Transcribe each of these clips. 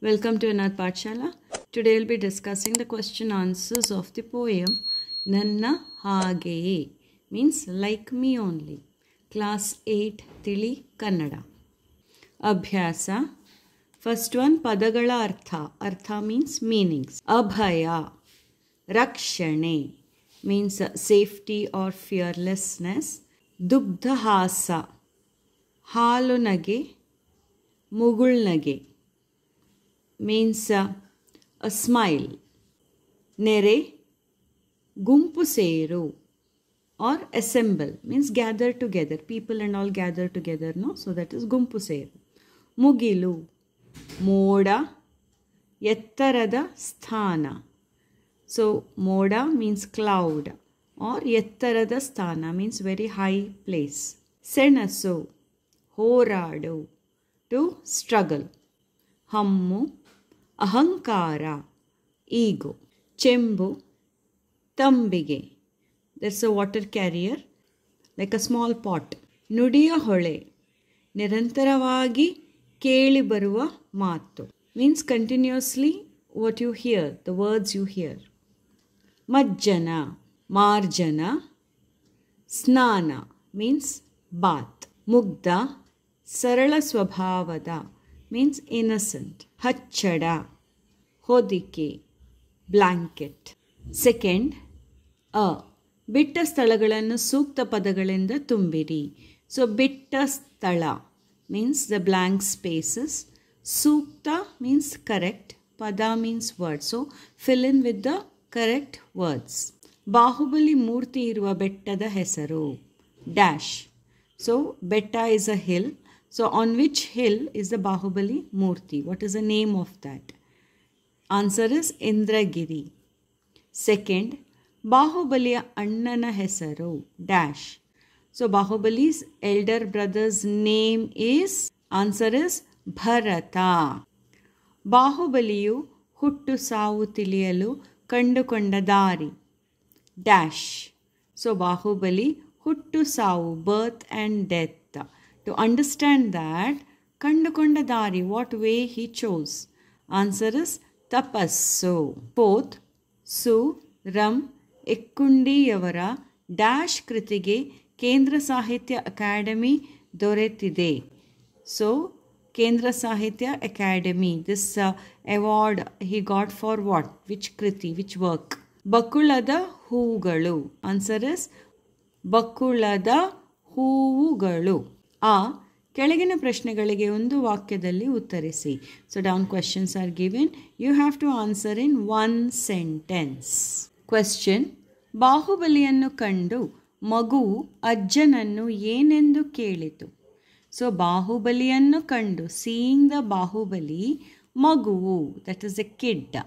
Welcome to another Pathshala. Today we'll be discussing the question answers of the poem Nanna Hageye, means like me only. Class 8 Tili Kannada. Abhyasa. First one, Padagala Artha. Artha means meanings. Abhaya. Rakshane means safety or fearlessness. Dugdhahasa. Halunage. Mugulnage means a smile. Nere, gumpu seru or assemble means gather together. People and all gather together, no? So that is gumpu seru. Mugilu, moda, yettarada sthana. So moda means cloud or yettarada sthana means very high place. Senasu, horadu, to struggle. Hammu, ahankara, ego. Chembu, tambige. That's a water carrier, like a small pot. Nudiya hole, nirantaravagi keli baruva maatu. Means continuously what you hear, the words you hear. Majjana, marjana, snana means bath. Mugda, sarala swabhavada means innocent. Hachada, hodike, blanket. Second, ಬಿಟ್ಟ ಸ್ಥಳಗಳನ್ನು ಸೂಕ್ತ ಪದಗಳಿಂದ ತುಂಬಿರಿ. So ಬಿಟ್ಟ ಸ್ಥಳ means the blank spaces. Sukta means correct. Pada means word. So fill in with the correct words. Bahubali ಮೂರ್ತಿ ಇರುವ ಬೆಟ್ಟದ ಹೆಸರು dash. So betta is a hill. So on which hill is the Bahubali Murti? What is the name of that? Answer is Indragiri. Second, Bahubaliya Annana Hesaru dash. So Bahubali's elder brother's name is, answer is Bharata. Bahubaliyu huttu savu tiliyalu kandukonda dari dash. So Bahubali huttu savu, birth and death. To understand that, kandukonda dari, what way he chose? Answer is tapassu. Fourth, Su Ram Ekkundiyavara dash kritige Kendra Sahitya Academy doretide. So Kendra Sahitya Academy, this award he got for what? Which kriti, which work? Bakulada Hoogalu. Answer is Bakulada Hoogalu. ಕೆಳಗಿನ ಪ್ರಶ್ನೆಗಳಿಗೆ ಒಂದು ವಾಕ್ಯದಲ್ಲಿ ಉತ್ತರಿಸಿ. So down questions are given. You have to answer in one sentence. Question, ಬಾಹುಬಲಿಯನ್ನು ಕಂಡು ಮಗುವು ಅಜ್ಜನನ್ನು ಏನೆಂದು ಕೇಳಿತು? So ಬಾಹುಬಲಿಯನ್ನು ಕಂಡು, ಸೀಯಿಂಗ್ ದ ಬಾಹುಬಲಿ, ಮಗುವು ದಟ್ ಇಸ್ ಎ ಕಿಡ್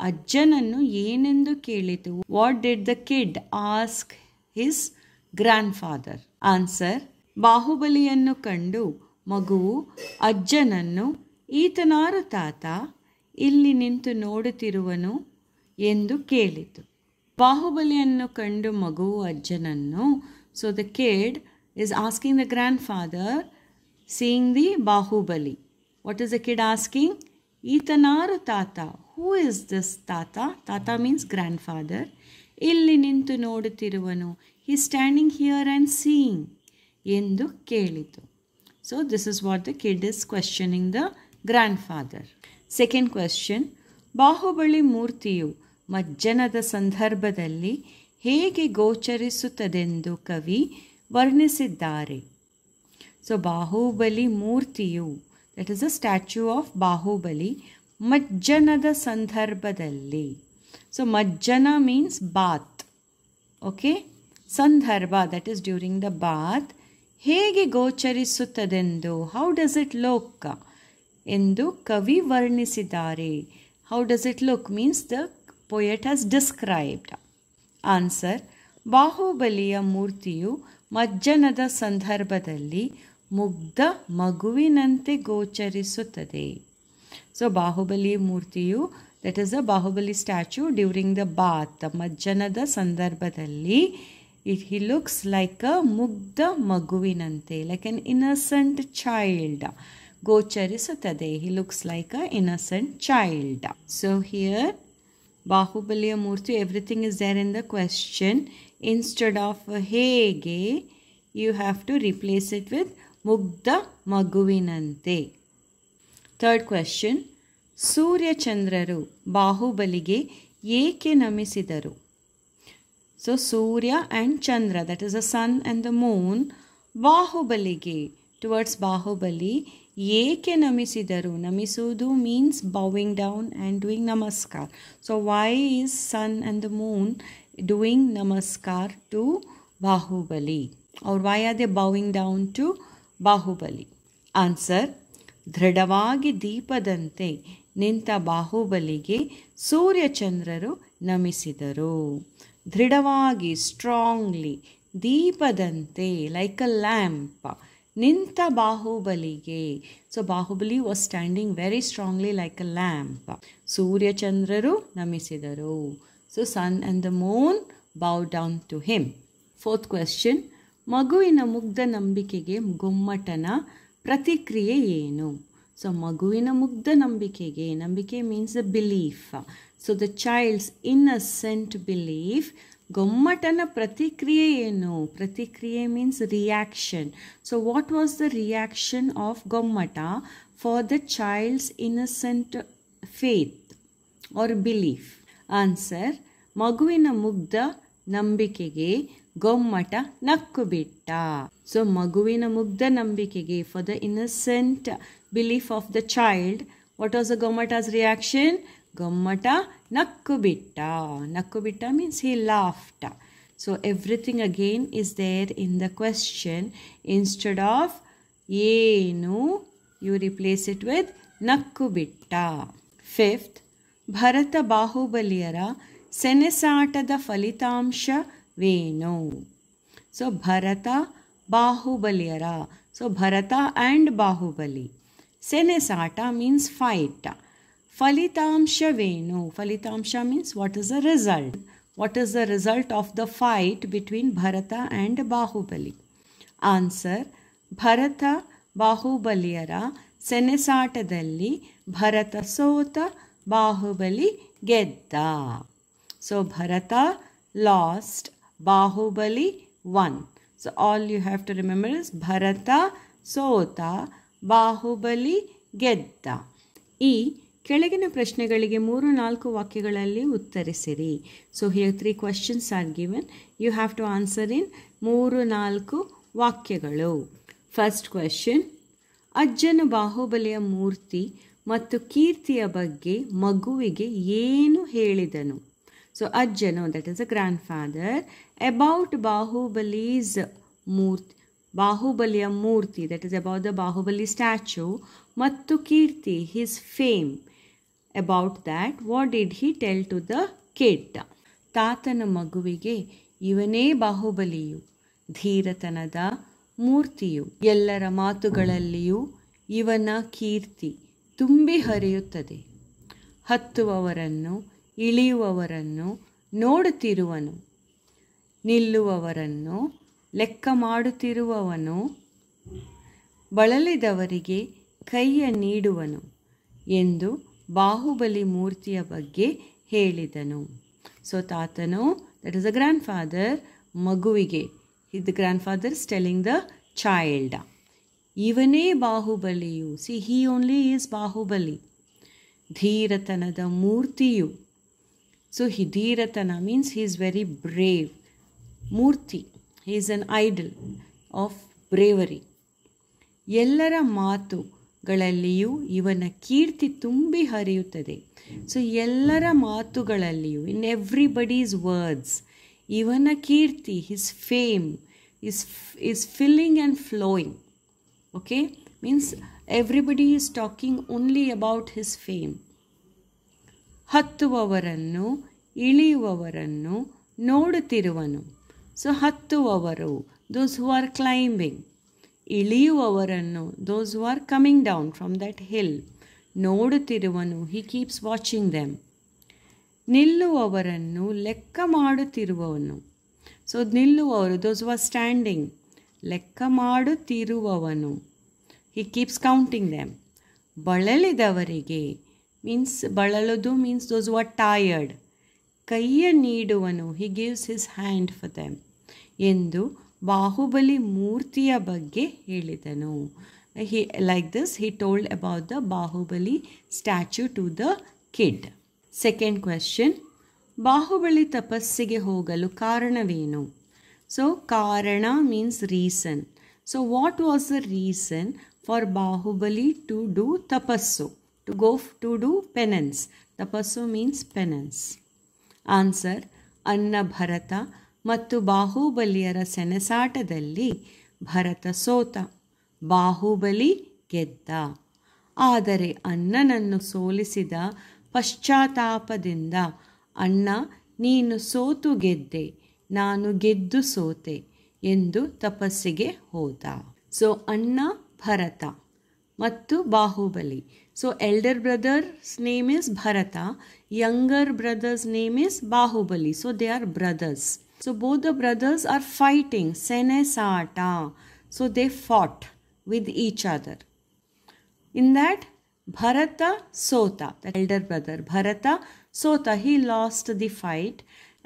ಅಜ್ಜನನ್ನು ಏನೆಂದು ಕೇಳಿತು? What did the kid ask his grandfather? Answer, ಬಾಹುಬಲಿಯನ್ನು ಕಂಡು ಮಗುವು ಅಜ್ಜನನ್ನು ಈತನಾರು ತಾತ ಇಲ್ಲಿ ನಿಂತು ನೋಡುತ್ತಿರುವನು ಎಂದು ಕೇಳಿತು. ಬಾಹುಬಲಿಯನ್ನು ಕಂಡು ಮಗುವು ಅಜ್ಜನನ್ನು, so the kid is asking the grandfather, seeing the Bahubali. What is the kid asking? ಈತನಾರು ತಾತ, who is this tata? Tata means grandfather. ಇಲ್ಲಿ ನಿಂತು ನೋಡುತ್ತಿರುವನು, he is standing here and seeing ಎಂದು ಕೇಳಿತು. So this is what the kid is questioning the grandfather. Second question, Bahubali ಮೂರ್ತಿಯು ಮಜ್ಜನದ ಸಂದರ್ಭದಲ್ಲಿ ಹೇಗೆ ಗೋಚರಿಸುತ್ತದೆಂದು ಕವಿ ವರ್ಣಿಸಿದ್ದಾರೆ? ಸೊ ಬಾಹುಬಲಿ ಮೂರ್ತಿಯು, that is a statue of Bahubali, ಮಜ್ಜನದ ಸಂದರ್ಭದಲ್ಲಿ. ಸೊ ಮಜ್ಜನ ಮೀನ್ಸ್ ಬಾತ್, ಓಕೆ. ಸಂದರ್ಭ, that is during the bath. ಹೇಗೆ ಗೋಚರಿಸುತ್ತದೆಂದು, ಹೌ ಡಸ್ ಇಟ್ ಲುಕ್ ಎಂದು ಕವಿ ವರ್ಣಿಸಿದ್ದಾರೆ. How does it look means the poet has described. Answer, ಬಾಹುಬಲಿಯ ಮೂರ್ತಿಯು ಮಜ್ಜನದ ಸಂದರ್ಭದಲ್ಲಿ ಮುಗ್ಧ ಮಗುವಿನಂತೆ ಗೋಚರಿಸುತ್ತದೆ. ಸೊ ಬಾಹುಬಲಿ ಮೂರ್ತಿಯು, that is a Bahubali statue during the bath, ಮಜ್ಜನದ ಸಂದರ್ಭದಲ್ಲಿ he looks like a mugdha maguvinante, like an innocent child. ಗೋಚರಿಸುತ್ತದೆ. He looks like a innocent child. So here ಬಾಹುಬಲಿಯ Murthy, everything is there in the question. Instead of ಹೇಗೆ, you have to replace it with ಮುಗ್ಧ ಮಗುವಿನಂತೆ. Third question, ಸೂರ್ಯಚಂದ್ರರು ಬಾಹುಬಲಿಗೆ ಏಕೆ ನಮಿಸಿದರು? So Surya and Chandra, that is the sun and the moon, ಬಾಹುಬಲಿಗೆ, towards Bahubali ಏಕೆ ನಮಿಸಿದರು? ನಮಿಸುವುದು means bowing down and doing namaskar. So why is sun and the moon doing namaskar to Bahubali? Or why are they bowing down to Bahubali? Answer, ದೃಢವಾಗಿ ದೀಪದಂತೆ ನಿಂತ ಬಾಹುಬಲಿಗೆ ಸೂರ್ಯಚಂದ್ರರು ನಮಿಸಿದರು. ದೃಢವಾಗಿ, strongly, ದೀಪದಂತೆ, like a lamp, ನಿಂತ ಬಾಹುಬಲಿಗೆ. So Bahubali was standing very strongly like a lamp. ಸೂರ್ಯಚಂದ್ರರು ನಮಿಸಿದರು. So sun and the moon bow down to him. Fourth question, ಮಗುವಿನ ಮುಗ್ಧ ನಂಬಿಕೆಗೆ ಗೊಮ್ಮಟನ ಪ್ರತಿಕ್ರಿಯೆ ಏನು? ಸೊ ಮಗುವಿನ ಮುಗ್ಧ ನಂಬಿಕೆಗೆ, ನಂಬಿಕೆ means the belief. So the child's innocent belief, ಗೊಮ್ಮಟನ ಪ್ರತಿಕ್ರಿಯೆ ಏನು? ಪ್ರತಿಕ್ರಿಯೆ means reaction. So what was the reaction of Gommata for the child's innocent faith or belief? Answer, ಮಗುವಿನ ಮುಗ್ಧ ನಂಬಿಕೆಗೆ ಗೊಮ್ಮಟ ನಕ್ಕು ಬಿಟ್ಟ. ಸೊ ಮಗುವಿನ ಮುಗ್ಧ ನಂಬಿಕೆಗೆ, for the innocent belief of the child, what was the Gommata's reaction? Gommata ನಕ್ಕು ಬಿಟ್ಟ. ನಕ್ಕು ಬಿಟ್ಟ means he laughed. So everything again is there in the question. Instead of ಏನು, you replace it with ನಕ್ಕು ಬಿಟ್ಟ. ಫಿಫ್ತ್, ಭರತ ಬಾಹುಬಲಿಯರ ಸೆಣಸಾಟದ ಫಲಿತಾಂಶವೇನು? ಸೊ ಭರತ ಬಾಹುಬಲಿಯರ, ಸೊ ಭರತ ಆ್ಯಂಡ್ ಬಾಹುಬಲಿ. ಸೆಣಸಾಟ ಮೀನ್ಸ್ ಫೈಟ್. ಫಲಿತಾಂಶವೇನು? ಫಲಿತಾಂಶ means what is the result. What is the result of the fight between Bharata and Bahubali? Answer, Bharata ಬಾಹುಬಲಿಯರ ಸೆಣಸಾಟದಲ್ಲಿ ಭರತ ಸೋತ, ಬಾಹುಬಲಿ ಗೆದ್ದ. So Bharata lost, Bahubali won. So all you have to remember is Bharata ಸೋತ, ಬಾಹುಬಲಿ ಗೆದ್ದ. ಈ ಕೆಳಗಿನ ಪ್ರಶ್ನೆಗಳಿಗೆ 3-4 ವಾಕ್ಯಗಳಲ್ಲಿ ಉತ್ತರಿಸಿರಿ. So here 3 questions are given. You have to answer in 3-4 ವಾಕ್ಯಗಳು. ಫಸ್ಟ್ ಕ್ವೆಶ್ಚನ್, ಅಜ್ಜನು ಬಾಹುಬಲಿಯ ಮೂರ್ತಿ ಮತ್ತು ಕೀರ್ತಿಯ ಬಗ್ಗೆ ಮಗುವಿಗೆ ಏನು ಹೇಳಿದನು? ಸೊ ಅಜ್ಜನು, that is a grandfather, about Bahubali's ಮೂರ್ತಿ, ಬಾಹುಬಲಿಯ ಮೂರ್ತಿ, that is about the Bahubali statue, ಮತ್ತು ಕೀರ್ತಿ, his fame, about that what did he tell to the kid? ತಾತನ ಮಗುವಿಗೆ ಇವನೇ ಬಾಹುಬಲಿಯು, ಧೀರತನದ ಮೂರ್ತಿಯು, ಎಲ್ಲರ ಮಾತುಗಳಲ್ಲಿಯೂ ಇವನ ಕೀರ್ತಿ ತುಂಬಿ ಹರಿಯುತ್ತದೆ. ಹತ್ತುವವರನ್ನು ಇಳಿಯುವವರನ್ನು ನೋಡುತ್ತಿರುವನು, ನಿಲ್ಲುವವರನ್ನು ಲೆಕ್ಕ ಮಾಡುತ್ತಿರುವವನು, ಬಳಲಿದವರಿಗೆ ಕೈಯ ನೀಡುವನು ಎಂದು ಬಾಹುಬಲಿ ಮೂರ್ತಿಯ ಬಗ್ಗೆ ಹೇಳಿದನು. ಸೊ ತಾತನು, that is a grandfather, ಮಗುವಿಗೆ, the grandfather is telling the child, ಇವನೇ ಬಾಹುಬಲಿಯು, see he only is Bahubali, ಧೀರತನದ ಮೂರ್ತಿಯು. ಸೊ ಧೀರತನ means he is very brave. ಮೂರ್ತಿ, he is an idol of bravery. ಎಲ್ಲರ ಮಾತುಗಳಲ್ಲಿಯೂ ಇವನ ಕೀರ್ತಿ ತುಂಬಿ ಹರಿಯುತ್ತದೆ. ಸೊ ಎಲ್ಲರ ಮಾತುಗಳಲ್ಲಿಯೂ, ಇನ್ ಎವ್ರಿಬಡೀಸ್ ವರ್ಡ್ಸ್, ಇವನ ಕೀರ್ತಿ, his fame is filling and flowing. Okay, means everybody is talking only about his fame. ಹತ್ತುವವರನ್ನು ಇಳಿಯುವವರನ್ನು ನೋಡುತ್ತಿರುವನು. ಸೊ ಹತ್ತುವವರು, those who are climbing. ಇಳಿಯುವವರನ್ನು, those who are coming down from that hill. ನೋಡುತ್ತಿರುವನು, he keeps watching them. ನಿಲ್ಲುವವರನ್ನು ಲೆಕ್ಕ ಮಾಡುತ್ತಿರುವವನು. So ನಿಲ್ಲುವವರು, those who are standing. ಲೆಕ್ಕ ಮಾಡುತ್ತಿರುವವನು, He keeps counting them. ಬಳಲಿದವರಿಗೆ means ಬಳಲುದು means those who are tired. ಕೈಯ ನೀಡುವನು, he gives his hand for them ಎಂದು ಬಾಹುಬಲಿ ಮೂರ್ತಿಯ ಬಗ್ಗೆ ಹೇಳಿದನು. Like this, he told about the Bahubali statue to the kid. Second question, Bahubali ತಪಸ್ಸಿಗೆ ಹೋಗಲು ಕಾರಣವೇನು? So, karana means reason. So, what was the reason for Bahubali to do tapassu? To do penance. Tapassu means penance. Answer, ಅನ್ನ ಭರತ ಮತ್ತು ಬಾಹುಬಲಿಯರ ಸೆಣಸಾಟದಲ್ಲಿ ಭರತ ಸೋತ, ಬಾಹುಬಲಿ ಗೆದ್ದ. ಆದರೆ ಅನ್ನನನ್ನು ಸೋಲಿಸಿದ ಪಶ್ಚಾತ್ತಾಪದಿಂದ ಅಣ್ಣ ನೀನು ಸೋತು ಗೆದ್ದೆ, ನಾನು ಗೆದ್ದು ಸೋತೆ ಎಂದು ತಪಸ್ಸಿಗೆ ಹೋದ. ಸೊ ಅಣ್ಣ ಭರತ ಮತ್ತು Bahubali. So elder brother's name is Bharata, younger brother's name is Bahubali. So they are brothers. So both the brothers are fighting, ಸೆಣಸಾಟ. So they fought with each other. In that Bharata Sota, the elder brother, Bharata Sota, he lost the fight,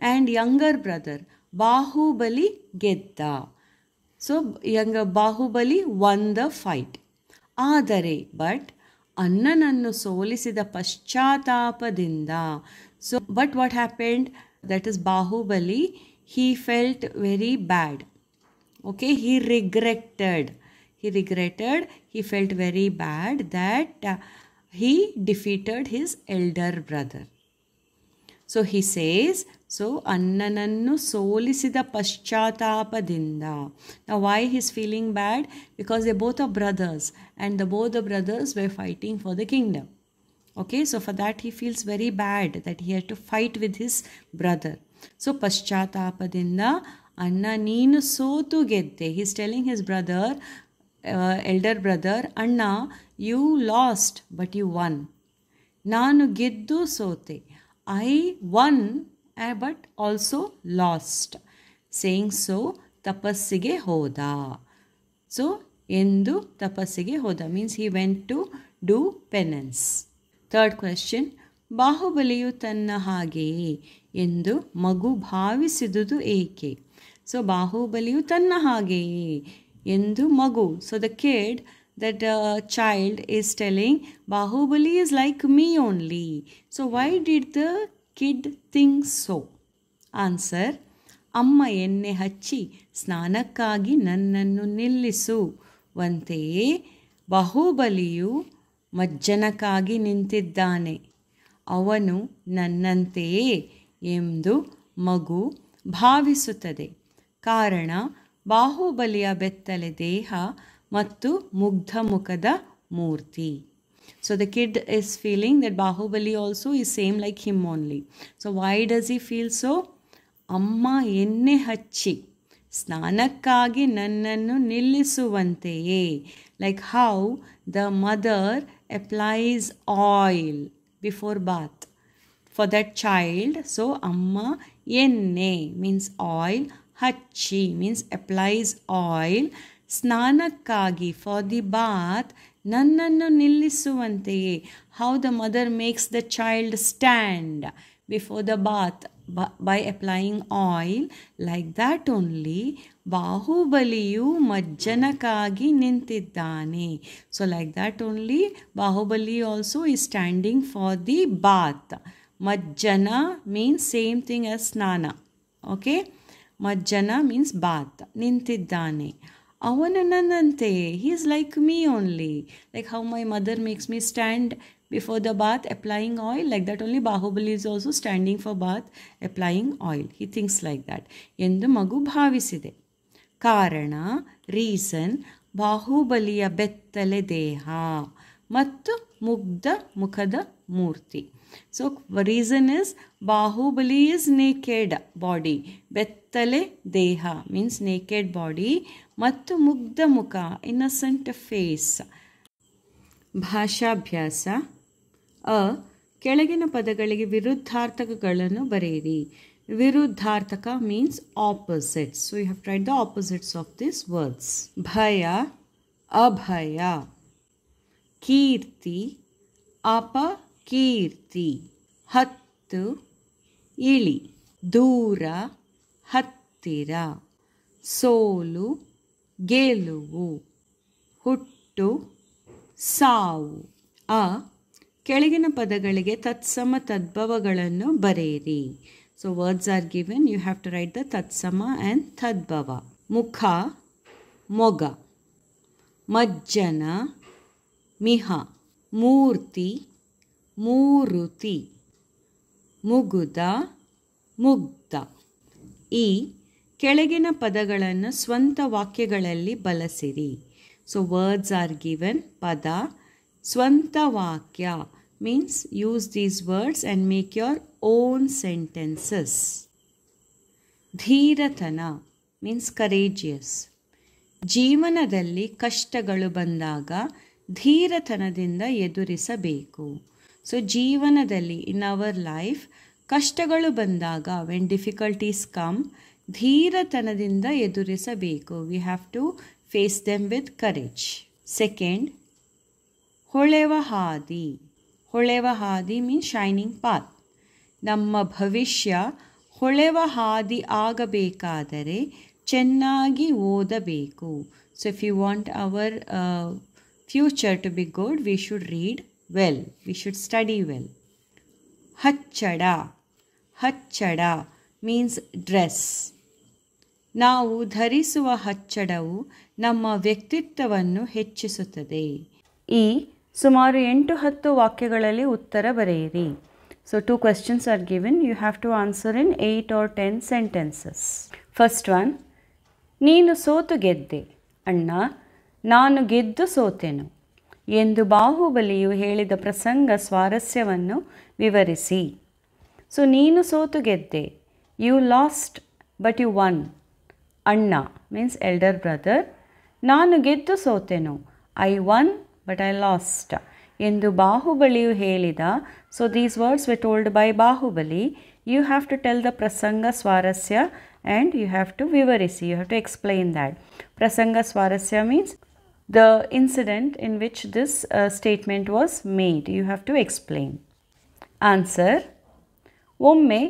and younger brother Bahubali Gedda. So younger Bahubali won the fight. Adare, but ಅನ್ನನನ್ನು ಸೋಲಿಸಿದ ಪಶ್ಚಾತ್ತಾಪದಿಂದ. So but what happened? That is Bahubali, he felt very bad. Okay, he regretted, he felt very bad that he defeated his elder brother. So he says, so annanannu solisida paschatapadinda. Now why he is feeling bad? Because they both are brothers, and both the brothers were fighting for the kingdom. Okay, so for that he feels very bad that he had to fight with his brother. So paschatapadinda anna neenu sotu gedde. He is telling his brother, elder brother, Anna, you lost but you won. Nanu geddu sote. I won but also lost. Saying so, tapassige hoda. So, endu tapassige hoda means he went to do penance. Third question, ಬಾಹುಬಲಿಯು ತನ್ನ ಹಾಗೆಯೇ ಎಂದು ಮಗು ಭಾವಿಸಿದುದು ಏಕೆ? So ಬಾಹುಬಲಿಯು ತನ್ನ ಹಾಗೆಯೇ ಎಂದು ಮಗು. So the kid, that child is telling Bahubali is like me only. So why did the kid think so? Answer, ಅಮ್ಮ ಎಣ್ಣೆ ಹಚ್ಚಿ ಸ್ನಾನಕ್ಕಾಗಿ ನನ್ನನ್ನು ನಿಲ್ಲಿಸುವಂತೆಯೇ ಬಾಹುಬಲಿಯು ಮಜ್ಜನಕ್ಕಾಗಿ ನಿಂತಿದ್ದಾನೆ, ಅವನು ನನ್ನಂತೆಯೇ ಎಂದು ಮಗು ಭಾವಿಸುತ್ತದೆ. ಕಾರಣ ಬಾಹುಬಲಿಯ ಬೆತ್ತಲೆ ದೇಹ ಮತ್ತು ಮುಗ್ಧ ಮುಖದ ಮೂರ್ತಿ. So the kid is feeling that Bahubali also is same like him only. So why does he feel so? ಅಮ್ಮ ಎಣ್ಣೆ ಹಚ್ಚಿ ಸ್ನಾನಕ್ಕಾಗಿ ನನ್ನನ್ನು ನಿಲ್ಲಿಸುವಂತೆಯೇ. Like how the mother applies oil before bath for that child. So amma enne means oil, hachi means applies oil, ಸ್ನಾನಕ್ಕಾಗಿ for the bath, ನನ್ನನ್ನು ನಿಲ್ಲಿಸುವಂತೆಯೇ. How the mother makes the child stand before the bath by applying oil, like that only ಬಾಹುಬಲಿಯು ಮಜ್ಜನಕ್ಕಾಗಿ ನಿಂತಿದ್ದಾನೆ. So like that only Bahubali also is standing for the bath. Majjana means same thing as snana. Okay, Majjana means bath. ನಿಂತಿದ್ದಾನೆ. ಅವನು ನನ್ನಂತೆ, he is like me only. Like how my mother makes me stand before the bath applying oil, like that only Bahubali is also standing for bath applying oil. He thinks like that ಎಂದು ಮಗು ಭಾವಿಸಿದೆ. ಕಾರಣ, reason, ಬಾಹುಬಲಿಯ ಬೆತ್ತಲೆ ದೇಹ ಮತ್ತು ಮುಗ್ಧ ಮುಖದ ಮೂರ್ತಿ. So reason is Bahubali is naked body, ಬೆತ್ತಲೆ ದೇಹ means naked body, ಮತ್ತು ಮುಗ್ಧ ಮುಖ innocent face. ಭಾಷಾಭ್ಯಾಸ. ಕೆಳಗಿನ ಪದಗಳಿಗೆ ವಿರುದ್ಧಾರ್ಥಕಗಳನ್ನು ಬರೆಯಿರಿ. ವಿರುದ್ಧಾರ್ಥಕ means opposites. So you have tried the opposites of these words. ಭಯ, ಅಭಯ. ಕೀರ್ತಿ ಅಪಕೀರ್ತಿ. 10 ಇಳಿ, ದೂರ ಹತ್ತಿರ, ಸೋಲು ಗೆಲುವು, ಹುಟ್ಟು ಸಾವು. ಕೆಳಗಿನ ಪದಗಳಿಗೆ ತತ್ಸಮ ತದ್ಭವಗಳನ್ನು ಬರೆಯಿರಿ. So words are given, you have to write the ತತ್ಸಮ ಆ್ಯಂಡ್ ತದ್ಭವ. ಮುಖ ಮೊಗ, ಮಜ್ಜನ ಮಿಹ, ಮೂರ್ತಿ ಮೂರುತಿ, ಮುಗುದ ಮುಗ್ಧ. ಈ ಕೆಳಗಿನ ಪದಗಳನ್ನು ಸ್ವಂತ ವಾಕ್ಯಗಳಲ್ಲಿ ಬಳಸಿರಿ. ಸೊ ವರ್ಡ್ಸ್ ಆರ್ ಗಿವನ್, ಪದ ಸ್ವಂತ ವಾಕ್ಯ means use these words and make your own sentences. ಧೀರತನ means courageous. ಜೀವನದಲ್ಲಿ ಕಷ್ಟಗಳು ಬಂದಾಗ ಧೀರತನದಿಂದ ಎದುರಿಸಬೇಕು. ಸೊ ಜೀವನದಲ್ಲಿ ಇನ್ ಅವರ್ ಲೈಫ್ ಕಷ್ಟಗಳು ಬಂದಾಗ ವೆನ್ ಡಿಫಿಕಲ್ಟೀಸ್ ಕಮ್, ಧೀರತನದಿಂದ ಎದುರಿಸಬೇಕು. We have to face them with courage. Second, ಹೊಳೆವ ಹಾದಿ. ಹೊಳೆವ ಹಾದಿ ಮೀನ್ಸ್ ಶೈನಿಂಗ್ ಪಾತ್. ನಮ್ಮ ಭವಿಷ್ಯ ಹೊಳೆವ ಹಾದಿ ಆಗಬೇಕಾದರೆ ಚೆನ್ನಾಗಿ ಓದಬೇಕು. So if you want our future to be good, we should read well, we should study well. ಹಚ್ಚಡ. ಹಚ್ಚಡ ಮೀನ್ಸ್ ಡ್ರೆಸ್. ನಾವು ಧರಿಸುವ ಹಚ್ಚಡವು ನಮ್ಮ ವ್ಯಕ್ತಿತ್ವವನ್ನು ಹೆಚ್ಚಿಸುತ್ತದೆ. ಈ ಸುಮಾರು 8-10 ವಾಕ್ಯಗಳಲ್ಲಿ ಉತ್ತರ ಬರೆಯಿರಿ. So 2 questions are given. You have to answer in 8 or 10 sentences. First one, ನೀನು ಸೋತು ಗೆದ್ದೆ. ಅಣ್ಣ, ನಾನು ಗೆದ್ದು ಸೋತೆನು ಎಂದು ಬಾಹುಬಲಿಯು ಹೇಳಿದ ಪ್ರಸಂಗ ಸ್ವಾರಸ್ಯವನ್ನು ವಿವರಿಸಿ. ಸೊ ನೀನು ಸೋತು ಗೆದ್ದೆ, you lost but you won. ಅಣ್ಣ ಮೀನ್ಸ್ ಎಲ್ಡರ್ ಬ್ರದರ್. ನಾನು ಗೆದ್ದು ಸೋತೆನು, I won but I lost ಎಂದು ಬಾಹುಬಲಿಯು ಹೇಳಿದ. So these words were told by Bahubali. You have to tell the ಪ್ರಸಂಗ ಸ್ವಾರಸ್ಯ and you have to vivarisi, you have to explain that. Prasanga swarasya means the incident in which this statement was made. You have to explain. Answer. ಒಮ್ಮೆ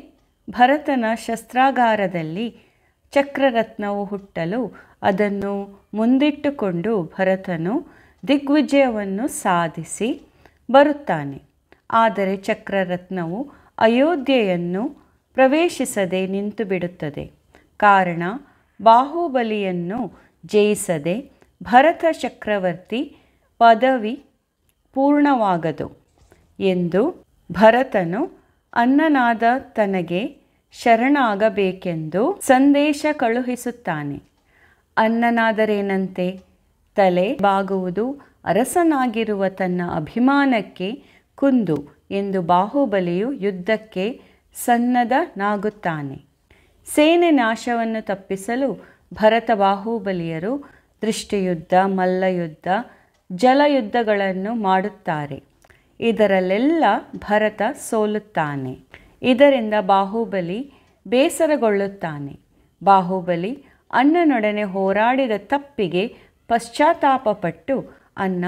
ಭರತನ ಶಸ್ತ್ರಾಗಾರದಲ್ಲಿ ಚಕ್ರರತ್ನವು ಹುಟ್ಟಲು ಅದನ್ನು ಮುಂದಿಟ್ಟುಕೊಂಡು ಭರತನು ದಿಗ್ವಿಜಯವನ್ನು ಸಾಧಿಸಿ ಬರುತ್ತಾನೆ. ಆದರೆ ಚಕ್ರರತ್ನವು ಅಯೋಧ್ಯೆಯನ್ನು ಪ್ರವೇಶಿಸದೆ ನಿಂತು ಬಿಡುತ್ತದೆ. ಕಾರಣ, ಬಾಹುಬಲಿಯನ್ನು ಜಯಿಸದೆ ಭರತ ಚಕ್ರವರ್ತಿ ಪದವಿ ಪೂರ್ಣವಾಗದು ಎಂದು ಭರತನು ಅನ್ನನಾದ ತನಗೆ ಶರಣಾಗಬೇಕೆಂದು ಸಂದೇಶ ಕಳುಹಿಸುತ್ತಾನೆ. ಅನ್ನನಾದರೇನಂತೆ, ತಲೆ ಬಾಗುವುದು ಅರಸನಾಗಿರುವ ತನ್ನ ಅಭಿಮಾನಕ್ಕೆ ಕುಂದು ಎಂದು ಬಾಹುಬಲಿಯು ಯುದ್ಧಕ್ಕೆ ಸನ್ನದ್ಧನಾಗುತ್ತಾನೆ. ಸೇನೆ ನಾಶವನ್ನು ತಪ್ಪಿಸಲು ಭರತ ಬಾಹುಬಲಿಯರು ದೃಷ್ಟಿಯುದ್ಧ, ಮಲ್ಲಯುದ್ಧ, ಜಲಯುದ್ಧಗಳನ್ನು ಮಾಡುತ್ತಾರೆ. ಇದರಲ್ಲೆಲ್ಲ ಭರತ ಸೋಲುತ್ತಾನೆ. ಇದರಿಂದ ಬಾಹುಬಲಿ ಬೇಸರಗೊಳ್ಳುತ್ತಾನೆ. ಬಾಹುಬಲಿ ಅನ್ನನೊಡನೆ ಹೋರಾಡಿದ ತಪ್ಪಿಗೆ ಪಶ್ಚಾತ್ತಾಪಪಟ್ಟು, ಅನ್ನ,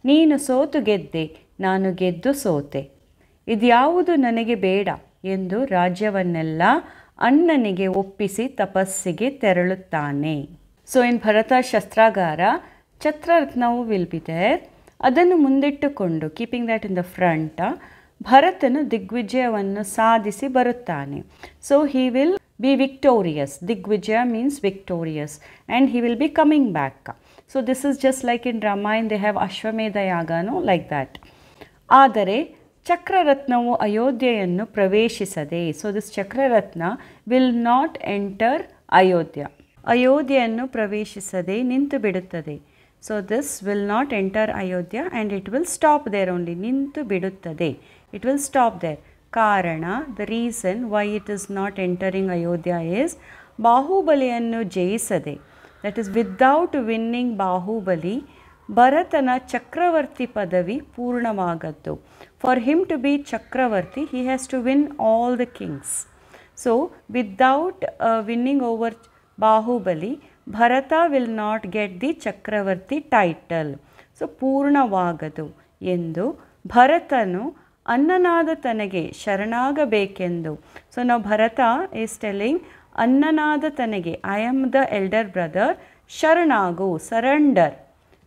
ನೀನು ಸೋತು ಗೆದ್ದೆ, ನಾನು ಗೆದ್ದು ಸೋತೆ, ಇದ್ಯಾವುದು ನನಗೆ ಬೇಡ ಎಂದು ರಾಜ್ಯವನ್ನೆಲ್ಲ ಅನ್ನನಿಗೆ ಒಪ್ಪಿಸಿ ತಪಸ್ಸಿಗೆ ತೆರಳುತ್ತಾನೆ. ಸೊ ಇನ್ ಭರತ ಶಸ್ತ್ರಾಗಾರ, ಚಕ್ರರತ್ನವು ವಿಲ್ ಬಿ ದೇರ್. ಅದನ್ನು ಮುಂದಿಟ್ಟುಕೊಂಡು, keeping that in the front, ಭರತನು ದಿಗ್ವಿಜಯವನ್ನು ಸಾಧಿಸಿ ಬರುತ್ತಾನೆ. So he will be victorious. ದಿಗ್ವಿಜಯ means victorious, and he will be coming back. So this is just like in Ramayana they have Ashwamedha ಯಾಗನೋ ಲೈಕ್ ದ್ಯಾಟ್. ಆದರೆ ಚಕ್ರರತ್ನವು ಅಯೋಧ್ಯೆಯನ್ನು ಪ್ರವೇಶಿಸದೆ, ಸೊ ದಿಸ್ ಚಕ್ರರತ್ನ ವಿಲ್ ನಾಟ್ ಎಂಟರ್ ಅಯೋಧ್ಯ. ಅಯೋಧ್ಯೆಯನ್ನು ಪ್ರವೇಶಿಸದೆ ನಿಂತು ಬಿಡುತ್ತದೆ. So this will not enter Ayodhya and it will stop there only. ನಿಂತು ಬಿಡುತ್ತದೆ, ಇಟ್ ವಿಲ್ ಸ್ಟಾಪ್ ದೇರ್. ಕಾರಣ, the reason why it is not entering Ayodhya is, ಬಾಹುಬಲಿಯನ್ನು ಜಯಿಸದೆ, that is without winning Bahubali, ಭರತನ ಚಕ್ರವರ್ತಿ ಪದವಿ ಪೂರ್ಣವಾಗದ್ದು. ಫಾರ್ ಹಿಮ್ ಟು ಬಿ ಚಕ್ರವರ್ತಿ, he has to win all the kings. So without winning over Bahubali, Bharata will not get the chakravarti title. So ಪೂರ್ಣವಾಗದು. ಎಂದು ಭರತನು ಅನ್ನನಾದ ತನಗೆ ಶರಣಾಗಬೇಕೆಂದು. ಸೊ ನಾವು ಭರತ ಈಸ್ ಟೆಲ್ಲಿಂಗ್ ಅನ್ನನಾದ ತನಗೆ, I am the elder brother, ಶರಣಾಗು, surrender,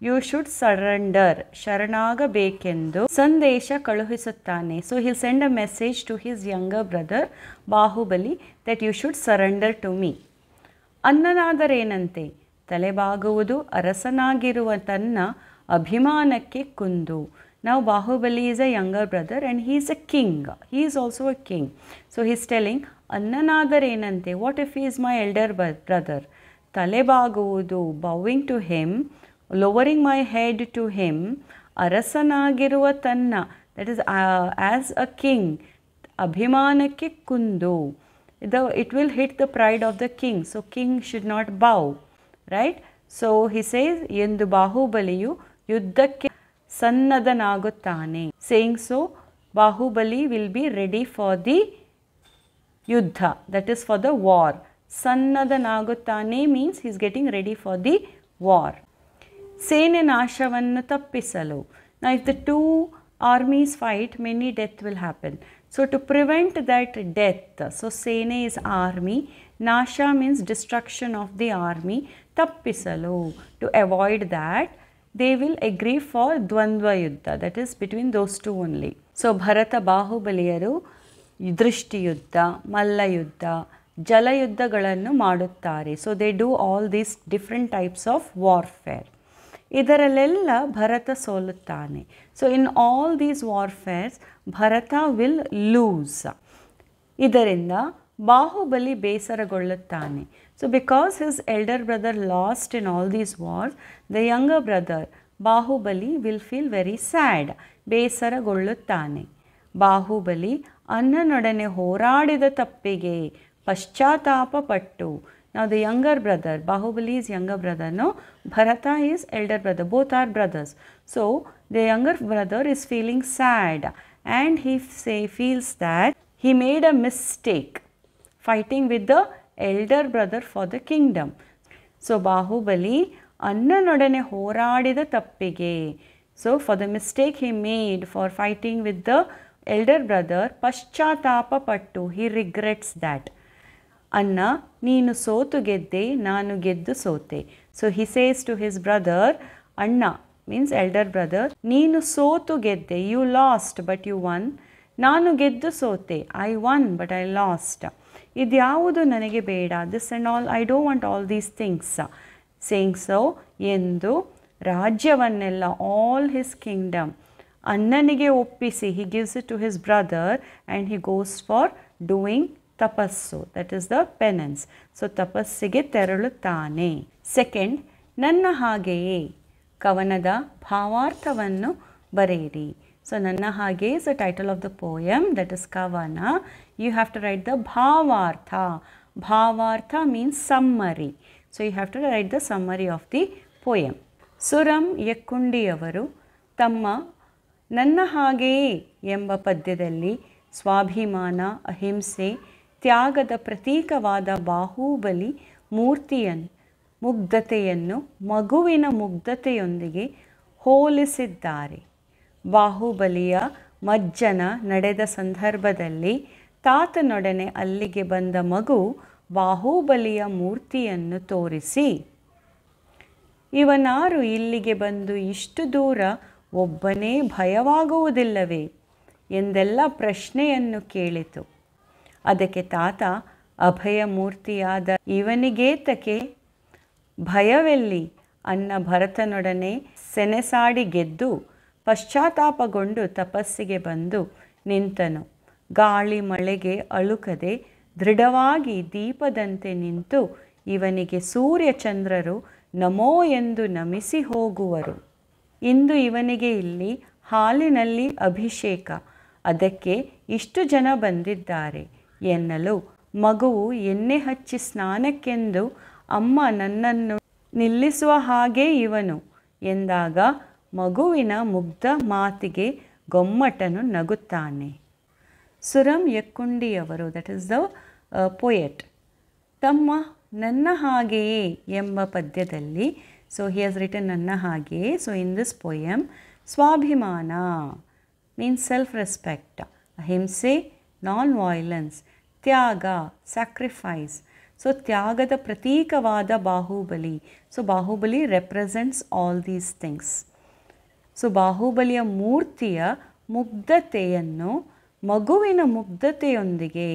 you should surrender, ಶರಣಾಗಬೇಕೆಂದು ಸಂದೇಶ ಕಳುಹಿಸುತ್ತಾನೆ. So he'll send a message to his younger brother Bahubali that you should surrender to me. ಅನ್ನನಾದರೇನಂತೆ, ತಲೆಬಾಗುವುದು, ಅರಸನಾಗಿರುವ ತನ್ನ ಅಭಿಮಾನಕ್ಕೆ ಕುಂದು. Now Bahubali is a younger brother and he is a king. He is also a king. So he is telling, Annanadarenante, what if he is my elder brother? Talebaguvudu, bowing to him, lowering my head to him, Arasanagiruva tanna, that is as a king, Abhimanakke kundu. It will hit the pride of the king. So king should not bow. Right? So he says, Yendu Bahubaliyu yuddhakke ಸನ್ನದ್ಧನಾಗುತ್ತಾನೆ. Saying so, Bahubali will be ready for the yuddha, that is for the war. ಸನ್ನದ್ಧನಾಗುತ್ತಾನೆ means he is getting ready for the war. ಸೇನೆ ನಾಶವನ್ನು ತಪ್ಪಿಸಲು. Now if the two armies fight, many death will happen. So to prevent that death, so Sene is army, Nasha means destruction of the army, tappisalu, to avoid that, they will agree for Dvandva Yuddha, that is between those two only. So Bharata Bahubaliyaru Drishti Yuddha, Malla Yuddha, Jala Yuddhagalannu ಮಾಡುತ್ತಾರೆ. So they do all these different types of warfare. ಇದರಲ್ಲೆಲ್ಲ Bharata ಸೋಲುತ್ತಾನೆ. So in all these warfares, Bharata will lose. ಇದರಿಂದ Bahubali ಬೇಸರಗೊಳ್ಳುತ್ತಾನೆ. So because his elder brother lost in all these wars, the younger brother Bahubali will feel very sad. ಬೇಸರಗೊಳ್ಳುತ್ತಾನೆ. Bahubali ಅನ್ನನೊಡನೆ ಹೋರಾಡಿದ ತಪ್ಪಿಗೆ ಪಶ್ಚಾತ್ತಾಪ ಪಟ್ಟು. Now the younger brother, Bahubali is younger brother, no? Bharata is elder brother. Both are brothers. So the younger brother is feeling sad and he feels that he made a mistake fighting with the elder brother for the kingdom. So Bahubali ಅನ್ನನೊಡನೆ ಹೋರಾಡಿದ ತಪ್ಪಿಗೆ. So for the mistake he made for fighting with the elder brother, ಪಶ್ಚಾತ್ತಾಪ ಪಟ್ಟು, he regrets that. ಅನ್ನ, ನೀನು ಸೋತು ಗೆದ್ದೆ, ನಾನು ಗೆದ್ದು ಸೋತೆ. So he says to his brother, ಅಣ್ಣ means elder brother, ನೀನು ಸೋತು ಗೆದ್ದೆ, you lost but you won. ನಾನು ಗೆದ್ದು ಸೋತೆ, I won but I lost. ಇದ್ಯಾವುದು ನನಗೆ ಬೇಡ, this and all, I don't want all these things. Saying so, ಎಂದು ರಾಜ್ಯವನ್ನೆಲ್ಲ, all his kingdom, ಅನ್ನನಿಗೆ ಒಪ್ಪಿಸಿ, he gives it to his brother and he goes for doing ತಪಸ್ಸು, that is the penance. So ತಪಸ್ಸಿಗೆ ತೆರಳುತ್ತಾನೆ. Second, ನನ್ನ ಹಾಗೆಯೇ ಕವನದ ಭಾವಾರ್ಥವನ್ನು ಬರೆಯಿರಿ. So ನನ್ನ ಹಾಗೆ is the title of the poem, that is Kavana. You have to write the Bhavartha. Bhavartha means summary. So you have to write the summary of the poem. ಸುರಂ ಯಕ್ಕುಂಡಿಯವರು ತಮ್ಮ ನನ್ನ ಹಾಗೆಯೇ ಎಂಬ ಪದ್ಯದಲ್ಲಿ ಸ್ವಾಭಿಮಾನ, ಅಹಿಂಸೆ, ತ್ಯಾಗದ ಪ್ರತೀಕವಾದ ಬಾಹುಬಲಿ ಮುಗ್ಧತೆಯನ್ನು ಮಗುವಿನ ಮುಗ್ಧತೆಯೊಂದಿಗೆ ಹೋಲಿಸಿದ್ದಾರೆ. ಬಾಹುಬಲಿಯ ಮಜ್ಜನ ನಡೆದ ಸಂದರ್ಭದಲ್ಲಿ ತಾತನೊಡನೆ ಅಲ್ಲಿಗೆ ಬಂದ ಮಗು ಬಾಹುಬಲಿಯ ಮೂರ್ತಿಯನ್ನು ತೋರಿಸಿ, ಇವನಾರು ಇಲ್ಲಿಗೆ ಬಂದು ಇಷ್ಟು ದೂರ ಒಬ್ಬನೇ ಭಯವಾಗುವುದಿಲ್ಲವೇ ಎಂದೆಲ್ಲ ಪ್ರಶ್ನೆಯನ್ನು ಕೇಳಿತು. ಅದಕ್ಕೆ ತಾತ, ಅಭಯ ಮೂರ್ತಿಯಾದ ಇವನಿಗೇತಕ್ಕೆ ಭಯವೆಲ್ಲಿ ಅನ್ನ ಭರತನೊಡನೆ ಸೆನೆಸಾಡಿ ಗೆದ್ದು ಪಶ್ಚಾತ್ತಾಪಗೊಂಡು ತಪಸ್ಸಿಗೆ ಬಂದು ನಿಂತನು. ಗಾಳಿ ಮಳೆಗೆ ಅಳುಕದೆ ದೃಢವಾಗಿ ದೀಪದಂತೆ ನಿಂತು ಇವನಿಗೆ ಸೂರ್ಯಚಂದ್ರರು ನಮೋ ಎಂದು ನಮಿಸಿ ಹೋಗುವರು. ಇಂದು ಇವನಿಗೆ ಇಲ್ಲಿ ಹಾಲಿನಲ್ಲಿ ಅಭಿಷೇಕ, ಅದಕ್ಕೆ ಇಷ್ಟು ಜನ ಬಂದಿದ್ದಾರೆ ಎನ್ನಲು ಮಗುವು ಎಣ್ಣೆ ಹಚ್ಚಿ ಸ್ನಾನಕ್ಕೆಂದು ಅಮ್ಮ ನನ್ನನ್ನು ನಿಲ್ಲಿಸುವ ಹಾಗೆ ಇವನು ಎಂದಾಗ ಮಗುವಿನ ಮುಗ್ಧ ಮಾತಿಗೆ ಗೊಮ್ಮಟನು ನಗುತ್ತಾನೆ. ಸುರಂ ಯಕ್ಕುಂಡಿಯವರು, ದಟ್ ಈಸ್ ದ ಪೊಯೆಟ್, ತಮ್ಮ ನನ್ನ ಹಾಗೆಯೇ ಎಂಬ ಪದ್ಯದಲ್ಲಿ So he has written Nanna Hage. So in this poem, Swabhimana means self-respect, Ahimse, non-violence, Tyaga, sacrifice. So Tyagada pratikavada Bahubali. So Bahubali represents all these things. So ಬಾಹುಬಲಿಯ ಮೂರ್ತಿಯ ಮುಗ್ಧತೆಯನ್ನು ಮಗುವಿನ ಮುಗ್ಧತೆಯೊಂದಿಗೆ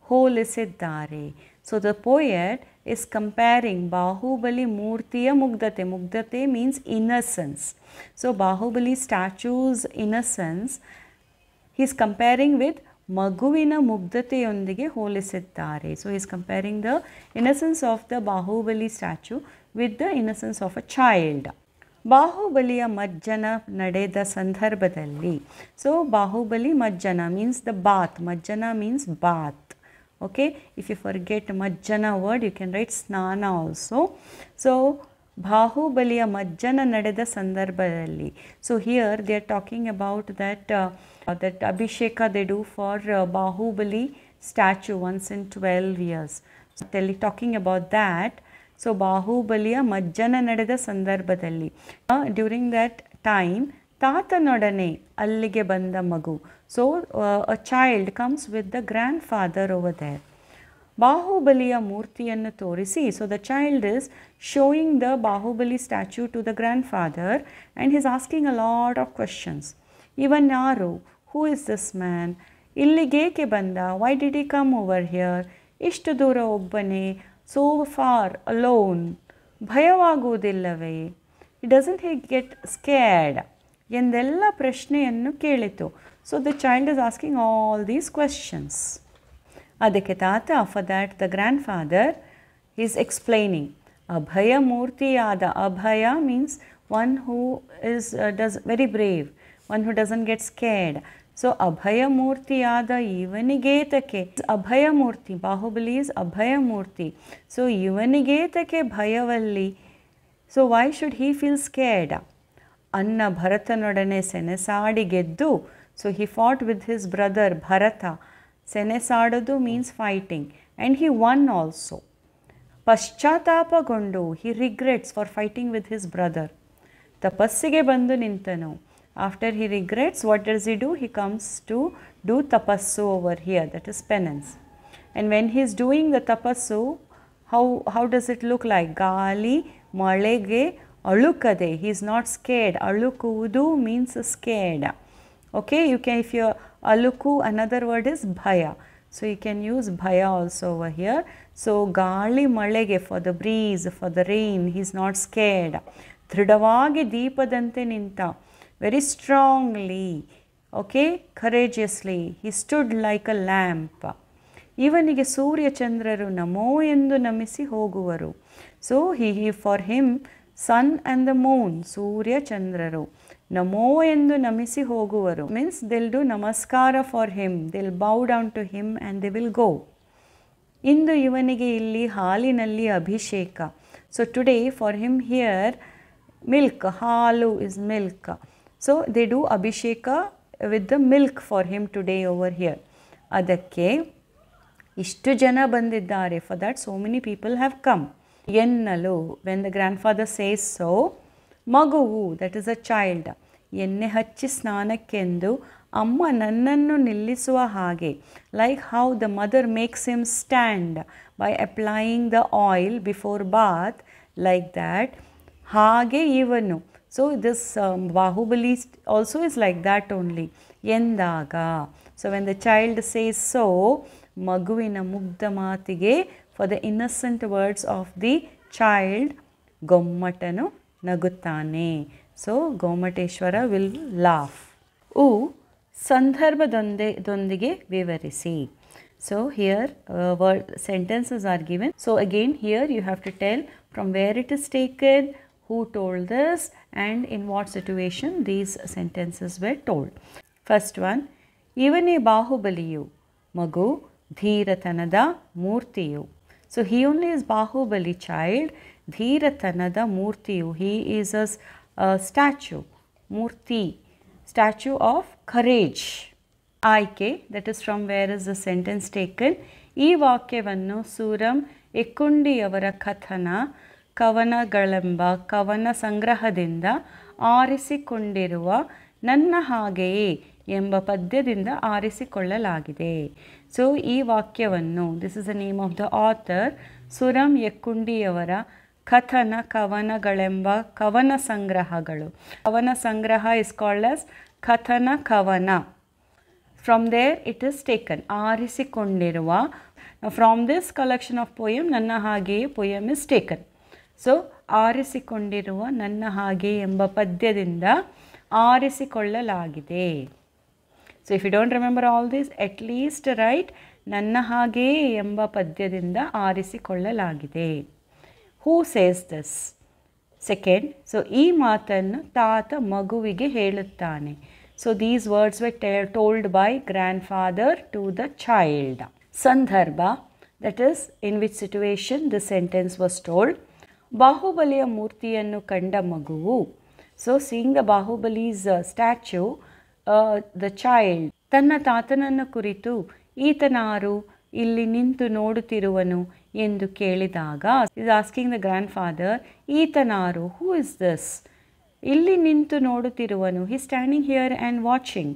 ಹೋಲಿಸಿದ್ದಾರೆ. So the poet is comparing Bahubali ಮೂರ್ತಿಯ ಮುಗ್ಧತೆ means innocence. So Bahubali statue's innocence he is comparing with ಮಗುವಿನ ಮುಗ್ಧತೆಯೊಂದಿಗೆ ಹೋಲಿಸಿದ್ದಾರೆ. So he is comparing the innocence of the Bahubali statue with the innocence of a child. ಬಾಹುಬಲಿಯ ಮಜ್ಜನ ನಡೆದ ಸಂದರ್ಭದಲ್ಲಿ, ಸೊ ಬಾಹುಬಲಿ ಮಜ್ಜನ ಮೀನ್ಸ್ ದ ಬಾತ್, ಮಜ್ಜನ means bath. Okay, if you forget ಮಜ್ಜನ ವರ್ಡ್ ಯು ಕ್ಯಾನ್ ರೈಟ್ ಸ್ನಾನ ಆಲ್ಸೋ. ಸೊ ಬಾಹುಬಲಿಯ ಮಜ್ಜನ ನಡೆದ ಸಂದರ್ಭದಲ್ಲಿ, so here they are talking about that Abhisheka they do for Bahubali statue once in 12 years. So talking about that. So ಬಾಹುಬಲಿಯ ಮಜ್ಜನ ನಡೆದ ಸಂದರ್ಭದಲ್ಲಿ ಡ್ಯೂರಿಂಗ್ ದ್ಯಾಟ್ ಟೈಮ್ ತಾತನೊಡನೆ ಅಲ್ಲಿಗೆ ಬಂದ ಮಗು. So a child comes with the grandfather over there. ಬಾಹುಬಲಿಯ ಮೂರ್ತಿಯನ್ನು ತೋರಿಸಿ, so the child is showing the Bahubali statue to the grandfather and is asking a lot of questions. ಇವನ್ ಯಾರು, who is this man, ಇಲ್ಲಿಗೇಕೆ ಬಂದ, why did he come over here, ಇಷ್ಟು ದೂರ ಒಬ್ಬನೇ, so far alone, ಭಯವಾಗುವುದಿಲ್ಲವೇ, doesn't he get scared ಎಂದೆಲ್ಲ ಪ್ರಶ್ನೆಯನ್ನು ಕೇಳಿತು. So the child is asking all these questions. ಅದಕ್ಕೆ ತಾತ, for that the grandfather is explaining, ಅಭಯ ಮೂರ್ತಿಯಾದ, ಅಭಯ means one who is does very brave, one who doesn't get scared. So ಅಭಯ ಮೂರ್ತಿಯಾದ ಇವನಿಗೇತಕ್ಕೆ, ಅಭಯ ಮೂರ್ತಿ, ಬಾಹುಬಲಿ ಇಸ್ ಅಭಯ ಮೂರ್ತಿ. ಸೊ ಇವನಿಗೇತಕ್ಕೆ ಭಯವಲ್ಲಿ, so why should he feel scared. ಅನ್ನ ಭರತನೊಡನೆ ಸೆಣಸಾಡಿ ಗೆದ್ದು, so he fought with his brother Bharata. ಸೆಣಸಾಡೋದು means fighting, and he won also. ಪಶ್ಚಾತ್ತಾಪಗೊಂಡು, he regrets for fighting with his brother. ತಪಸ್ಸಿಗೆ ಬಂದು ನಿಂತನು. After he regrets, what does he do? He comes to do tapassu over here, that is penance. And when he is doing the tapassu, how does it look like? Gali malege alukade. He is not scared. Alukudu means scared. Okay, you can, if you aluku, another word is bhaya. So you can use bhaya also over here. So gali malege, for the breeze, for the rain, he is not scared. ದೃಢವಾಗಿ ದೀಪದಂತೆ ನಿಂತ, very strongly, okay, courageously, he stood like a lamp. ಇವನಿಗೆ ಸೂರ್ಯ ಚಂದ್ರರು ನಮೋ ಎಂದು ನಮಿಸಿ ಹೋಗುವರು. So for him sun and the moon, ಸೂರ್ಯ ಚಂದ್ರರು ನಮೋ ಎಂದು ನಮಿಸಿ ಹೋಗುವರು. Means they'll do namaskara for him, they'll bow down to him and they will go. ಇಂದು ಇವನಿಗೆ ಇಲ್ಲಿ ಹಾಲಿನಲ್ಲಿ ಅಭಿಷೇಕ. So today for him here milk, halu is milk. So they do abhisheka with the milk for him today over here. Adakke ishtu jana bandiddare, for that so many people have come. Yennalu, when the grandfather says so, maguvu, that is a child, enne hachchi snanakkendu amma nannannu nillisuva hage, like how the mother makes him stand by applying the oil before bath, like that ಹಾಗೆ ಇವನು. So this Bahubali also is like that only. ಎಂದಾಗ, so when the child says so, ಮಗುವಿನ ಮುಗ್ಧ ಮಾತಿಗೆ, for the innocent words of the child, ಗೊಮ್ಮಟನು ನಗುತ್ತಾನೆ. So Gomateshwara will laugh. ಸಂದರ್ಭದೊಂದಿಗೆ ವಿವರಿಸಿ. So here sentences are given. So again here you have to tell from where it is taken, who told this, and in what situation these sentences were told. First one, ಇವನೇ ಬಾಹುಬಲಿಯು, ಮಗು ಧೀರತನದ ಮೂರ್ತಿಯು. So he only is Bahubali child, ಧೀರತನದ ಮೂರ್ತಿಯು. He is a statue, Murthy, statue of courage. ಆಯ್ಕೆ, that is from where is the sentence taken. ಈ ವಾಕ್ಯವನ್ನು ಸೂರಂ ಎಕ್ಕುಂಡಿಯವರ ಕಥನ ಕವನಗಳೆಂಬ ಕವನ ಸಂಗ್ರಹದಿಂದ ಆರಿಸಿಕೊಂಡಿರುವ ನನ್ನ ಹಾಗೆಯೇ ಎಂಬ ಪದ್ಯದಿಂದ ಆರಿಸಿಕೊಳ್ಳಲಾಗಿದೆ. ಸೊ ಈ ವಾಕ್ಯವನ್ನು, this is the name of the author, Suram ಯಕ್ಕುಂಡಿಯವರ ಕಥನ ಕವನಗಳೆಂಬ ಕವನ ಸಂಗ್ರಹಗಳು. ಕವನ ಸಂಗ್ರಹ is called as Kathana Kavana. From there it is taken, ಆರಿಸಿಕೊಂಡಿರುವ. From this collection of poem Nanna ಹಾಗೆಯೇ ಪೋಯಮ್ ಇಸ್ ಟೇಕನ್. ಸೊ ಆರಿಸಿಕೊಂಡಿರುವ ನನ್ನ ಹಾಗೆ ಎಂಬ ಪದ್ಯದಿಂದ ಆರಿಸಿಕೊಳ್ಳಲಾಗಿದೆ. So if you don't remember all this, at least write Nanna Haage ಎಂಬ ಪದ್ಯದಿಂದ ಆರಿಸಿಕೊಳ್ಳಲಾಗಿದೆ. Who says this? Second, so ಈ ಮಾತನ್ನು ತಾತ ಮಗುವಿಗೆ ಹೇಳುತ್ತಾನೆ. So these words were told by grandfather to the child. ಸಂದರ್ಭ, that is in which situation this sentence was told. ಬಾಹುಬಲಿಯ ಮೂರ್ತಿಯನ್ನು ಕಂಡ ಮಗುವು. So seeing the Bahubali's statue, the child ತನ್ನ ತಾತನನ್ನು ಕುರಿತು ಈತನಾರು ಇಲ್ಲಿ ನಿಂತು ನೋಡುತ್ತಿರುವನು ಎಂದು ಕೇಳಿದಾಗ, is asking the grandfather, ಈತನಾರು, ಹೂ ಇಸ್ ದಿಸ್? ಇಲ್ಲಿ ನಿಂತು ನೋಡುತ್ತಿರುವನು, he standing here and watching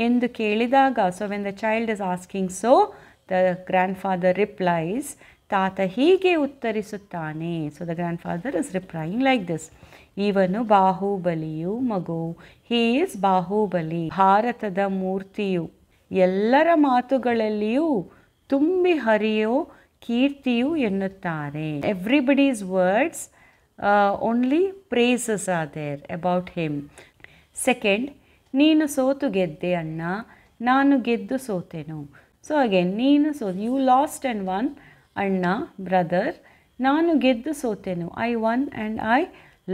ಎಂದು ಕೇಳಿದಾಗ, so when the child is asking, so the grandfather replies, ತಾತ ಹೀಗೆ ಉತ್ತರಿಸುತ್ತಾನೆ. So the grandfather is replying like this: ಇವನು ಬಾಹುಬಲಿಯು ಮಗು, ಹೀ ಈಸ್ ಬಾಹುಬಲಿ, ಭಾರತದ ಮೂರ್ತಿಯು, ಎಲ್ಲರ ಮಾತುಗಳಲ್ಲಿಯೂ ತುಂಬಿ ಹರಿಯೋ ಕೀರ್ತಿಯು ಎನ್ನುತ್ತಾರೆ. Everybody's words only praises are there about him. Second, ನೀನು ಸೋತು ಗೆದ್ದೆ ಅಣ್ಣ, ನಾನು ಗೆದ್ದು ಸೋತೆನು. ಸೊ ಅಗೇನ್ ನೀನು ಯು ಲಾಸ್ಟ್ ಆ್ಯಂಡ್ ಒನ್, ಅಣ್ಣ ಬ್ರದರ್, ನಾನು ಗೆದ್ದು ಸೋತೆನು, I won and I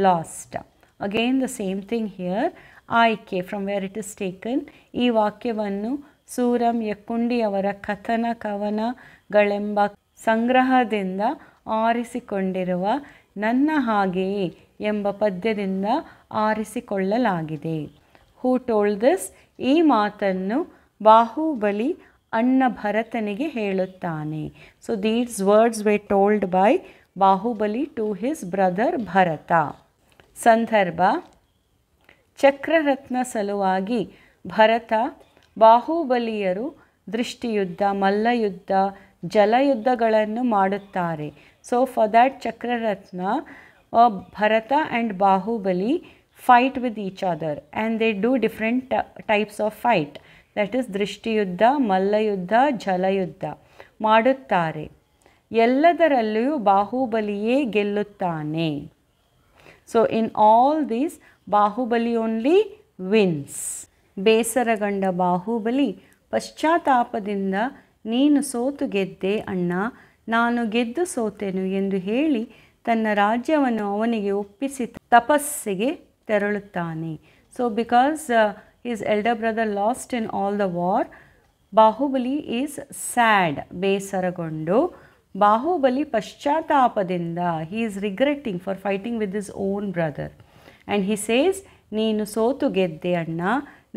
lost. Again the same thing here. ಆಯ್ಕೆ, from where it is taken. ಈ ವಾಕ್ಯವನ್ನು ಸೂರಂ ಯಕ್ಕುಂಡಿಯವರ ಕಥನ ಕವನಗಳೆಂಬ ಸಂಗ್ರಹದಿಂದ ಆರಿಸಿಕೊಂಡಿರುವ ನನ್ನ ಹಾಗೆಯೇ ಎಂಬ ಪದ್ಯದಿಂದ ಆರಿಸಿಕೊಳ್ಳಲಾಗಿದೆ. Who told this? ಈ ಮಾತನ್ನು ಬಾಹುಬಲಿ ಅಣ್ಣ ಭರತನಿಗೆ ಹೇಳುತ್ತಾನೆ. So these words were told by Bahubali to his brother Bharata. ಸಂದರ್ಭ, ಚಕ್ರರತ್ನ ಸಲುವಾಗಿ ಭರತ ಬಾಹುಬಲಿಯರು ದೃಷ್ಟಿಯುದ್ಧ, ಮಲ್ಲಯುದ್ಧ, ಜಲಯುದ್ಧಗಳನ್ನು ಮಾಡುತ್ತಾರೆ. So for that Chakraratna, Bharata and Bahubali fight with each other and they do different types of fight, that is ದೃಷ್ಟಿಯುದ್ಧ, ಮಲ್ಲಯುದ್ಧ, ಜಲಯುದ್ಧ ಮಾಡುತ್ತಾರೆ. ಎಲ್ಲದರಲ್ಲಿಯೂ ಬಾಹುಬಲಿಯೇ ಗೆಲ್ಲುತ್ತಾನೆ. So in all these Bahubali only wins. ಬೇಸರಗೊಂಡ ಬಾಹುಬಲಿ ಪಶ್ಚಾತ್ತಾಪದಿಂದ ನೀನು ಸೋತು ಗೆದ್ದೆ ಅಣ್ಣ, ನಾನು ಗೆದ್ದು ಸೋತೆನು ಎಂದು ಹೇಳಿ ತನ್ನ ರಾಜ್ಯವನ್ನು ಅವನಿಗೆ ಒಪ್ಪಿಸಿ ತಪಸ್ಸಿಗೆ ತೆರಳುತ್ತಾನೆ. So because his elder brother lost in all the war, Bahubali is sad, ಬೇಸರಗೊಂಡು. ಬಾಹುಬಲಿ ಪಶ್ಚಾತ್ತಾಪದಿಂದ, he is regretting for fighting with his own brother, and he says, ನೀನು ಸೋತು ಗೆದ್ದೆ ಅಣ್ಣ,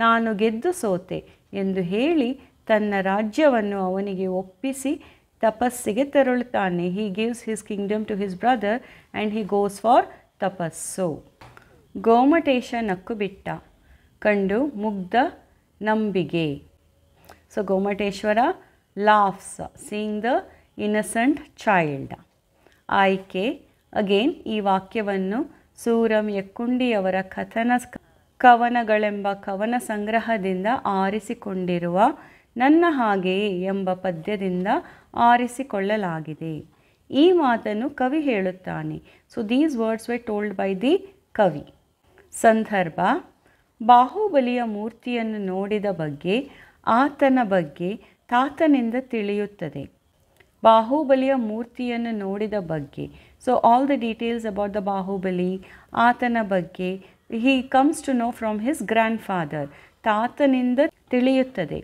ನಾನು ಗೆದ್ದು ಸೋತೆ ಎಂದು ಹೇಳಿ ತನ್ನ ರಾಜ್ಯವನ್ನು ಅವನಿಗೆ ಒಪ್ಪಿಸಿ ತಪಸ್ಸಿಗೆ ತೆರಳುತ್ತಾನೆ. He gives his kingdom to his brother and he goes for tapassu. Gomatesha ನಕ್ಕು ಬಿಟ್ಟ, ಕಂಡು ಮುಗ್ಧ ನಂಬಿಗೆ. So Gomateshwara laughs seeing the innocent child. ಆಯ್ಕೆ, ಅಗೇನ್ ಈ ವಾಕ್ಯವನ್ನು ಸೂರಂ ಯಕ್ಕುಂಡಿಯವರ ಕವನಗಳೆಂಬ ಕವನ ಸಂಗ್ರಹದಿಂದ ಆರಿಸಿಕೊಂಡಿರುವ ನನ್ನ ಹಾಗೆಯೇ ಎಂಬ ಪದ್ಯದಿಂದ ಆರಿಸಿಕೊಳ್ಳಲಾಗಿದೆ. ಈ ಮಾತನ್ನು ಕವಿ ಹೇಳುತ್ತಾನೆ. So these words were told by the kavi. ಸಂದರ್ಭ, ಬಾಹುಬಲಿಯ ಮೂರ್ತಿಯನ್ನು ನೋಡಿದ ಬಗ್ಗೆ, ಆತನ ಬಗ್ಗೆ ತಾತನಿಂದ ತಿಳಿಯುತ್ತದೆ. ಬಾಹುಬಲಿಯ ಮೂರ್ತಿಯನ್ನು ನೋಡಿದ ಬಗ್ಗೆ, so all the details about the Bahubali, ಆತನ ಬಗ್ಗೆ he comes to know from his grandfather, ತಾತನಿಂದ ತಿಳಿಯುತ್ತದೆ.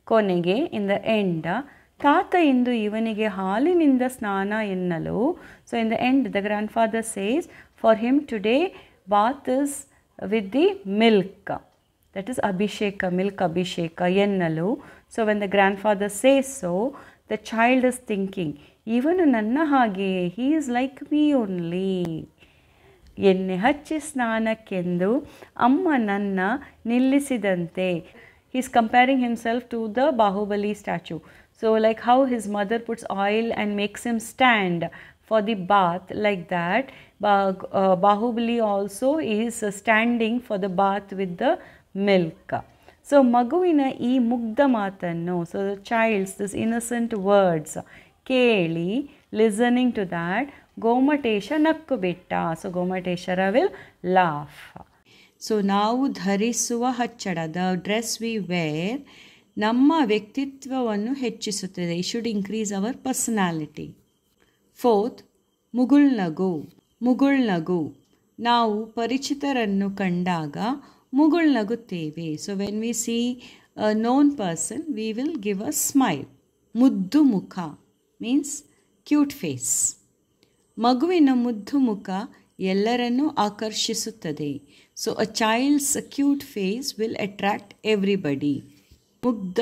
ಕೊನೆಗೆ ಇನ್ ದ ಎಂಡ್, ತಾತ ಇಂದು ಇವನಿಗೆ ಹಾಲಿನಿಂದ ಸ್ನಾನ ಎನ್ನಲು. So in the end the grandfather says, for him today bath is with the milk, that is abhisheka, milk abhisheka ಎನ್ನಲು. So when the grandfather says so, the child is thinking, ಇವನು ನನ್ನ ಹಾಗೆಯೇ, he is like me only. ಎಣ್ಣೆ ಹಚ್ಚಿ ಸ್ನಾನಕ್ಕೆಂದು ಅಮ್ಮ ನನ್ನ ನಿಲ್ಲಿಸಿದಂತೆ. He is comparing himself to the Bahubali statue. So like how his mother puts oil and makes him stand for the bath, like that Bahubali also is standing for the bath with the milk. So ಮಗುವಿನ ಈ ಮುಗ್ಧ ಮಾತನ್ನು, so the child's this innocent words ಕೇಳಿ, listening to that, Gomatesha ನಕ್ಕು ಬಿಟ್ಟ. So Gomateshwara will laugh. So ನಾವು ಧರಿಸುವ ಹಚ್ಚಡ, ದ ಡ್ರೆಸ್ ವಿ ವೇರ್, ನಮ್ಮ ವ್ಯಕ್ತಿತ್ವವನ್ನು ಹೆಚ್ಚಿಸುತ್ತದೆ. It should increase our personality. Fourth, ಮುಗುಳ್ನಗು. ಮುಗುಳ್ನಗು, ನಾವು ಪರಿಚಿತರನ್ನು ಕಂಡಾಗ ಮುಗುಳ್ನಗುತ್ತೇವೆ. So when we see a known person we will give a smile. ಮುದ್ದು ಮುಖ ಮೀನ್ಸ್ ಕ್ಯೂಟ್ ಫೇಸ್. ಮಗುವಿನ ಮುದ್ದು ಮುಖ ಎಲ್ಲರನ್ನೂ ಆಕರ್ಷಿಸುತ್ತದೆ. So a child's cute face will attract everybody. ಮುಗ್ಧ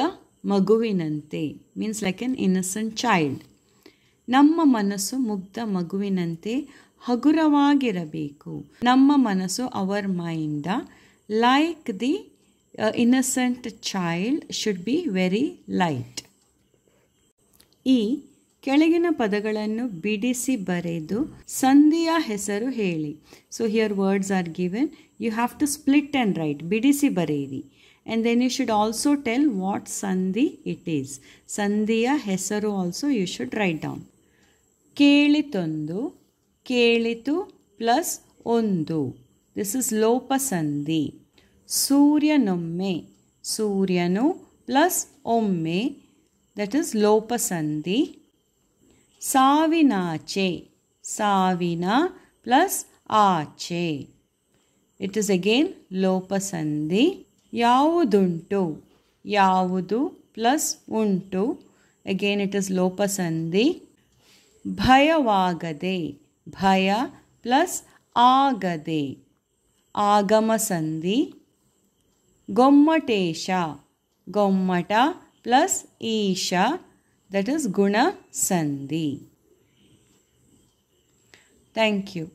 ಮಗುವಿನಂತೆ means like an innocent child. ನಮ್ಮ ಮನಸ್ಸು ಮುಗ್ಧ ಮಗುವಿನಂತೆ ಹಗುರವಾಗಿರಬೇಕು. ನಮ್ಮ ಮನಸ್ಸು, our mind, like the innocent child should be very light. ಈ ಕೆಳಗಿನ ಪದಗಳನ್ನು ಬಿಡಿಸಿ ಬರೆದು ಸಂಧಿಯ ಹೆಸರು ಹೇಳಿ. So here words are given. You have to split and write. ಬಿಡಿಸಿ ಬರೆಯಿರಿ. And then you should also tell what sandhi it is. ಸಂಧಿಯ ಹೆಸರು also you should write down. ಕೇಳಿತೊಂದು, ಕೇಳಿತು ಪ್ಲಸ್ ಒಂದು, ದಿಸ್ ಇಸ್ ಲೋಪ ಸಂಧಿ. ಸೂರ್ಯನೊಮ್ಮೆ, ಸೂರ್ಯನು ಪ್ಲಸ್ ಒಮ್ಮೆ, ದಟ್ ಇಸ್ ಲೋಪ ಸಂಧಿ. ಸಾವಿನಾಚೆ, ಸಾವಿನ ಪ್ಲಸ್ ಆಚೆ, ಇಟ್ ಇಸ್ ಅಗೇನ್ ಲೋಪ ಸಂಧಿ. ಯಾವುದುಂಟು, ಯಾವುದು ಪ್ಲಸ್ ಉಂಟು, ಅಗೇನ್ ಇಟ್ ಇಸ್ ಲೋಪ ಸಂಧಿ. ಭಯವಾಗದೆ, ಭಯ ಪ್ಲಸ್ ಆಗದೆ, ಆಗಮ ಸಂಧಿ. ಗೊಮ್ಮಟೇಶ, ಗೊಮ್ಮಟ ಪ್ಲಸ್ ಈಶ, that is guna sandhi. Thank you.